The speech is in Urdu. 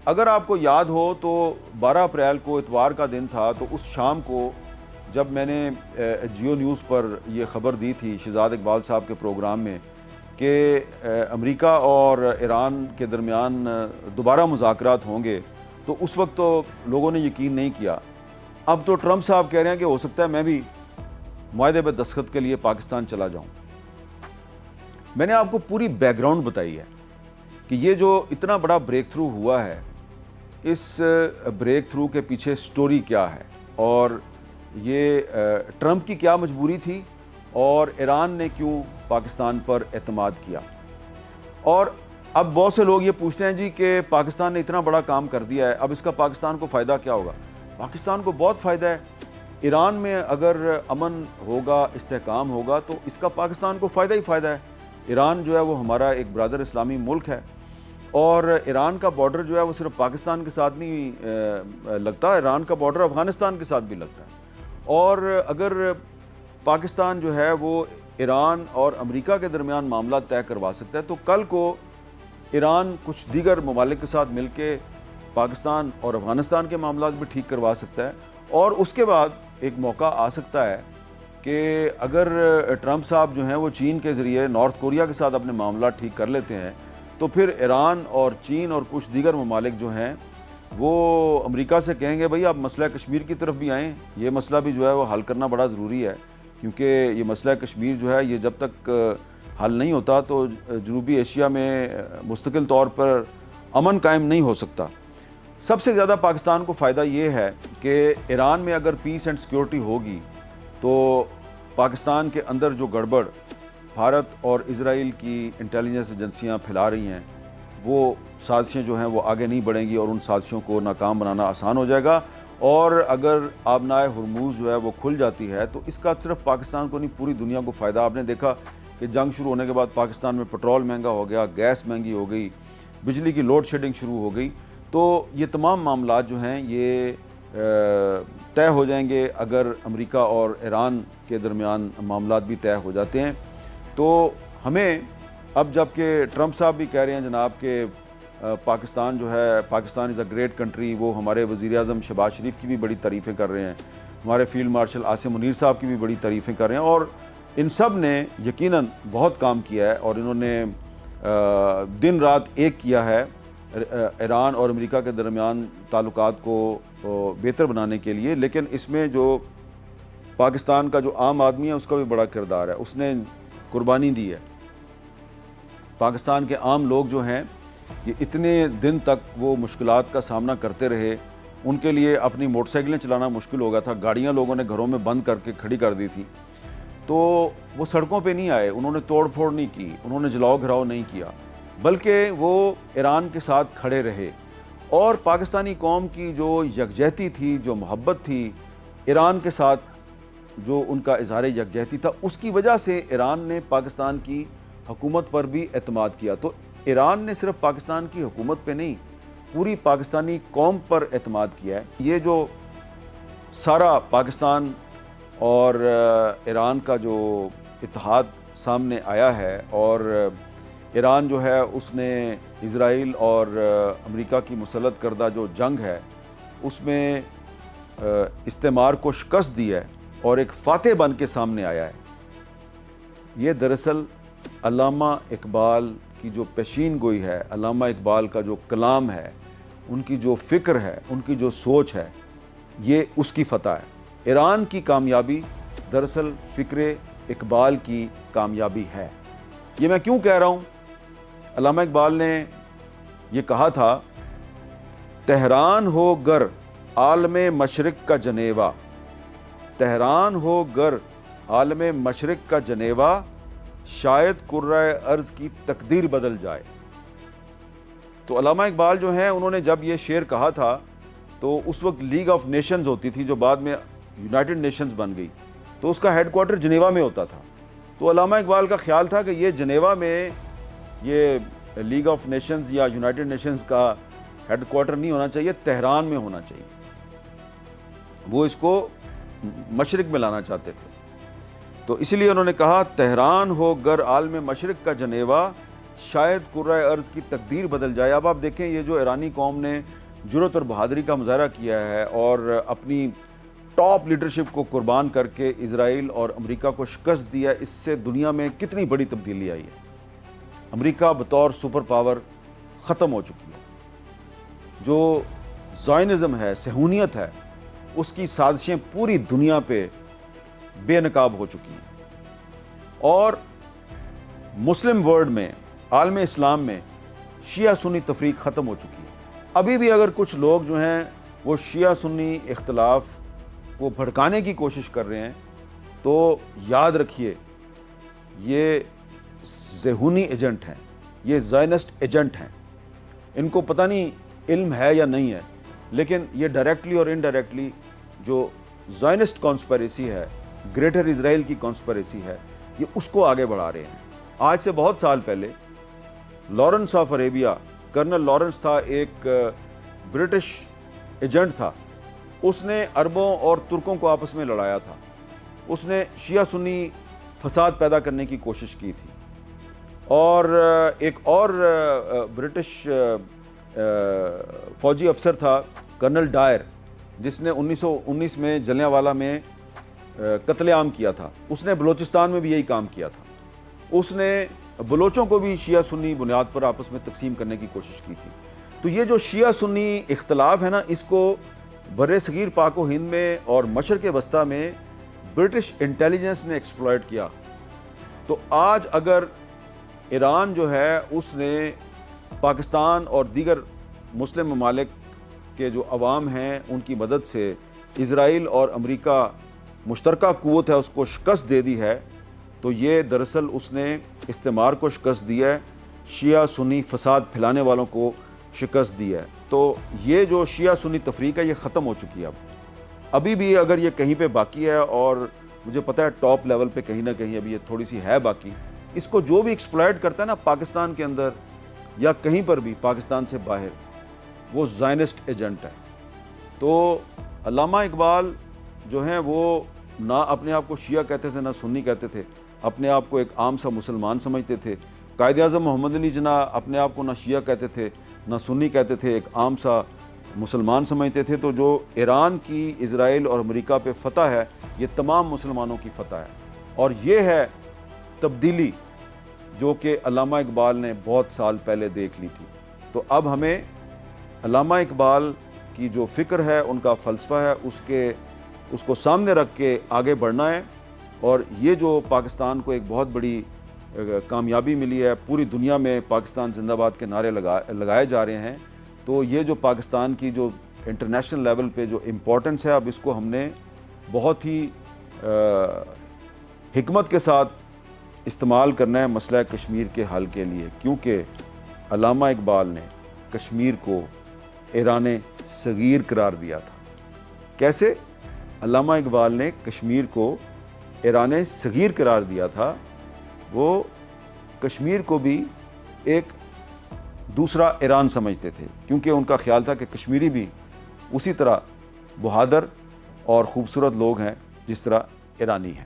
اگر آپ کو یاد ہو تو 12 اپریل کو اتوار کا دن تھا، تو اس شام کو جب میں نے جیو نیوز پر یہ خبر دی تھی شہزاد اقبال صاحب کے پروگرام میں کہ امریکہ اور ایران کے درمیان دوبارہ مذاکرات ہوں گے، تو اس وقت تو لوگوں نے یقین نہیں کیا۔ اب تو ٹرمپ صاحب کہہ رہے ہیں کہ ہو سکتا ہے میں بھی معاہدے پہ دستخط کے لیے پاکستان چلا جاؤں۔ میں نے آپ کو پوری بیک گراؤنڈ بتائی ہے کہ یہ جو اتنا بڑا بریک تھرو ہوا ہے، اس بریک تھرو کے پیچھے سٹوری کیا ہے، اور یہ ٹرمپ کی کیا مجبوری تھی، اور ایران نے کیوں پاکستان پر اعتماد کیا۔ اور اب بہت سے لوگ یہ پوچھتے ہیں جی کہ پاکستان نے اتنا بڑا کام کر دیا ہے، اب اس کا پاکستان کو فائدہ کیا ہوگا؟ پاکستان کو بہت فائدہ ہے۔ ایران میں اگر امن ہوگا، استحکام ہوگا، تو اس کا پاکستان کو فائدہ ہی فائدہ ہے۔ ایران جو ہے وہ ہمارا ایک برادر اسلامی ملک ہے، اور ایران کا بارڈر جو ہے وہ صرف پاکستان کے ساتھ نہیں لگتا، ایران کا بارڈر افغانستان کے ساتھ بھی لگتا ہے۔ اور اگر پاکستان جو ہے وہ ایران اور امریکہ کے درمیان معاملات طے کروا سکتا ہے، تو کل کو ایران کچھ دیگر ممالک کے ساتھ مل کے پاکستان اور افغانستان کے معاملات بھی ٹھیک کروا سکتا ہے۔ اور اس کے بعد ایک موقع آ سکتا ہے کہ اگر ٹرمپ صاحب جو ہیں وہ چین کے ذریعے نارتھ کوریا کے ساتھ اپنے معاملات ٹھیک کر لیتے ہیں، تو پھر ایران اور چین اور کچھ دیگر ممالک جو ہیں وہ امریکہ سے کہیں گے بھئی آپ مسئلہ کشمیر کی طرف بھی آئیں، یہ مسئلہ بھی جو ہے وہ حل کرنا بڑا ضروری ہے، کیونکہ یہ مسئلہ کشمیر جو ہے یہ جب تک حل نہیں ہوتا تو جنوبی ایشیا میں مستقل طور پر امن قائم نہیں ہو سکتا۔ سب سے زیادہ پاکستان کو فائدہ یہ ہے کہ ایران میں اگر پیس اینڈ سیکیورٹی ہوگی تو پاکستان کے اندر جو گڑبڑ بھارت اور اسرائیل کی انٹیلیجنس ایجنسیاں پھیلا رہی ہیں، وہ سازشیں جو ہیں وہ آگے نہیں بڑھیں گی، اور ان سازشوں کو ناکام بنانا آسان ہو جائے گا۔ اور اگر آبنائے ہرموز جو ہے وہ کھل جاتی ہے تو اس کا صرف پاکستان کو نہیں پوری دنیا کو فائدہ۔ آپ نے دیکھا کہ جنگ شروع ہونے کے بعد پاکستان میں پٹرول مہنگا ہو گیا، گیس مہنگی ہو گئی، بجلی کی لوڈ شیڈنگ شروع ہو گئی۔ تو یہ تمام معاملات جو ہیں یہ طے ہو جائیں گے اگر امریکہ اور ایران کے درمیان معاملات بھی طے ہو جاتے ہیں۔ تو ہمیں اب جب کہ ٹرمپ صاحب بھی کہہ رہے ہیں جناب کہ پاکستان جو ہے، پاکستان از اے گریٹ کنٹری، وہ ہمارے وزیر اعظم شہباز شریف کی بھی بڑی تعریفیں کر رہے ہیں، ہمارے فیلڈ مارشل عاصم منیر صاحب کی بھی بڑی تعریفیں کر رہے ہیں، اور ان سب نے یقیناً بہت کام کیا ہے، اور انہوں نے دن رات ایک کیا ہے ایران اور امریکہ کے درمیان تعلقات کو بہتر بنانے کے لیے۔ لیکن اس میں جو پاکستان کا جو عام آدمی ہے اس کا بھی بڑا کردار ہے، اس نے قربانی دی ہے۔ پاکستان کے عام لوگ جو ہیں یہ اتنے دن تک وہ مشکلات کا سامنا کرتے رہے، ان کے لیے اپنی موٹر سائیکلیں چلانا مشکل ہو گیا تھا، گاڑیاں لوگوں نے گھروں میں بند کر کے کھڑی کر دی تھی، تو وہ سڑکوں پہ نہیں آئے، انہوں نے توڑ پھوڑ نہیں کی، انہوں نے جلاؤ گھراؤ نہیں کیا، بلکہ وہ ایران کے ساتھ کھڑے رہے۔ اور پاکستانی قوم کی جو یکجہتی تھی، جو محبت تھی، ایران کے ساتھ جو ان کا اظہار یکجہتی تھا، اس کی وجہ سے ایران نے پاکستان کی حکومت پر بھی اعتماد کیا۔ تو ایران نے صرف پاکستان کی حکومت پہ نہیں، پوری پاکستانی قوم پر اعتماد کیا ہے۔ یہ جو سارا پاکستان اور ایران کا جو اتحاد سامنے آیا ہے، اور ایران جو ہے اس نے اسرائیل اور امریکہ کی مسلط کردہ جو جنگ ہے اس میں استعمار کو شکست دی ہے اور ایک فاتح بن کے سامنے آیا ہے۔ یہ دراصل علامہ اقبال کی جو پیشین گوئی ہے، علامہ اقبال کا جو کلام ہے، ان کی جو فکر ہے، ان کی جو سوچ ہے، یہ اس کی فتح ہے۔ ایران کی کامیابی دراصل فکر اقبال کی کامیابی ہے۔ یہ میں کیوں کہہ رہا ہوں؟ علامہ اقبال نے یہ کہا تھا، تہران ہو گر عالم مشرق کا جنیوا، تہران ہو گر عالم مشرق کا جنیوا، شاید کرۂ ارض کی تقدیر بدل جائے۔ تو علامہ اقبال جو ہیں انہوں نے جب یہ شعر کہا تھا تو اس وقت لیگ آف نیشنز ہوتی تھی جو بعد میں یونائٹڈ نیشنز بن گئی، تو اس کا ہیڈ کوارٹر جنیوا میں ہوتا تھا۔ تو علامہ اقبال کا خیال تھا کہ یہ جنیوا میں یہ لیگ آف نیشنز یا یونائٹڈ نیشنز کا ہیڈ کوارٹر نہیں ہونا چاہیے، تہران میں ہونا چاہیے۔ وہ اس کو مشرق میں لانا چاہتے تھے، تو اسی لیے انہوں نے کہا، تہران ہو گر عالم مشرق کا جنیوا، شاید کرۂ ارض کی تقدیر بدل جائے۔ اب آپ دیکھیں یہ جو ایرانی قوم نے جرأت اور بہادری کا مظاہرہ کیا ہے اور اپنی ٹاپ لیڈرشپ کو قربان کر کے اسرائیل اور امریکہ کو شکست دیا، اس سے دنیا میں کتنی بڑی تبدیلی آئی ہے۔ امریکہ بطور سپر پاور ختم ہو چکی ہے۔ جو زائنزم ہے، صہیونیت ہے، اس کی سازشیں پوری دنیا پہ بے نقاب ہو چکی ہیں، اور مسلم ورلڈ میں، عالم اسلام میں شیعہ سنی تفریق ختم ہو چکی ہے۔ ابھی بھی اگر کچھ لوگ جو ہیں وہ شیعہ سنی اختلاف کو بھڑکانے کی کوشش کر رہے ہیں تو یاد رکھیے یہ ذہونی ایجنٹ ہیں، یہ زائنسٹ ایجنٹ ہیں۔ ان کو پتہ نہیں علم ہے یا نہیں ہے، لیکن یہ ڈائریکٹلی اور انڈائریکٹلی جو زائنسٹ کانسپریسی ہے، گریٹر اسرائیل کی کانسپریسی ہے، یہ اس کو آگے بڑھا رہے ہیں۔ آج سے بہت سال پہلے Lawrence of Arabia, colonel Lawrence تھا، ایک برٹش ایجنٹ تھا، اس نے عربوں اور ترکوں کو آپس میں لڑایا تھا۔ اس نے شیعہ سنی فساد پیدا کرنے کی کوشش کی تھی، اور ایک اور برٹش فوجی افسر تھا کرنل ڈائر، جس نے 1919 میں جلیانوالہ میں قتل عام کیا تھا۔ اس نے بلوچستان میں بھی یہی کام کیا تھا۔ اس نے بلوچوں کو بھی شیعہ سنی بنیاد پر آپس میں تقسیم کرنے کی کوشش کی تھی۔ تو یہ جو شیعہ سنی اختلاف ہے نا، اس کو بر صغیر پاک و ہند میں اور مشرق وسطیٰ میں برٹش انٹیلیجنس نے ایکسپلائٹ کیا۔ تو آج اگر ایران جو ہے اس نے پاکستان اور دیگر مسلم ممالک کے جو عوام ہیں ان کی مدد سے اسرائیل اور امریکہ مشترکہ قوت ہے اس کو شکست دے دی ہے، تو یہ دراصل اس نے استعمار کو شکست دی ہے، شیعہ سنی فساد پھیلانے والوں کو شکست دی ہے۔ تو یہ جو شیعہ سنی تفریق ہے یہ ختم ہو چکی ہے۔ ابھی بھی اگر یہ کہیں پہ باقی ہے، اور مجھے پتہ ہے ٹاپ لیول پہ کہیں نہ کہیں ابھی یہ تھوڑی سی ہے باقی، اس کو جو بھی ایکسپلائٹ کرتا ہے نا پاکستان کے اندر یا کہیں پر بھی پاکستان سے باہر، وہ زائنسٹ ایجنٹ ہے۔ تو علامہ اقبال جو ہیں وہ نہ اپنے آپ کو شیعہ کہتے تھے نہ سنی کہتے تھے، اپنے آپ کو ایک عام سا مسلمان سمجھتے تھے۔ قائد اعظم محمد علی جناح اپنے آپ کو نہ شیعہ کہتے تھے نہ سنی کہتے تھے، ایک عام سا مسلمان سمجھتے تھے۔ تو جو ایران کی اسرائیل اور امریکہ پہ فتح ہے، یہ تمام مسلمانوں کی فتح ہے، اور یہ ہے تبدیلی جو کہ علامہ اقبال نے بہت سال پہلے دیکھ لی تھی۔ تو اب ہمیں علامہ اقبال کی جو فکر ہے، ان کا فلسفہ ہے، اس کو سامنے رکھ کے آگے بڑھنا ہے۔ اور یہ جو پاکستان کو ایک بہت بڑی کامیابی ملی ہے، پوری دنیا میں پاکستان زندہ باد کے نعرے لگائے جا رہے ہیں، تو یہ جو پاکستان کی جو انٹرنیشنل لیول پہ جو امپورٹنس ہے، اب اس کو ہم نے بہت ہی حکمت کے ساتھ استعمال کرنا ہے مسئلہ کشمیر کے حل کے لیے، کیونکہ علامہ اقبال نے کشمیر کو ایران صغیر قرار دیا تھا۔ کیسے؟ علامہ اقبال نے کشمیر کو ایران صغیر قرار دیا تھا۔ وہ کشمیر کو بھی ایک دوسرا ایران سمجھتے تھے، کیونکہ ان کا خیال تھا کہ کشمیری بھی اسی طرح بہادر اور خوبصورت لوگ ہیں جس طرح ایرانی ہیں۔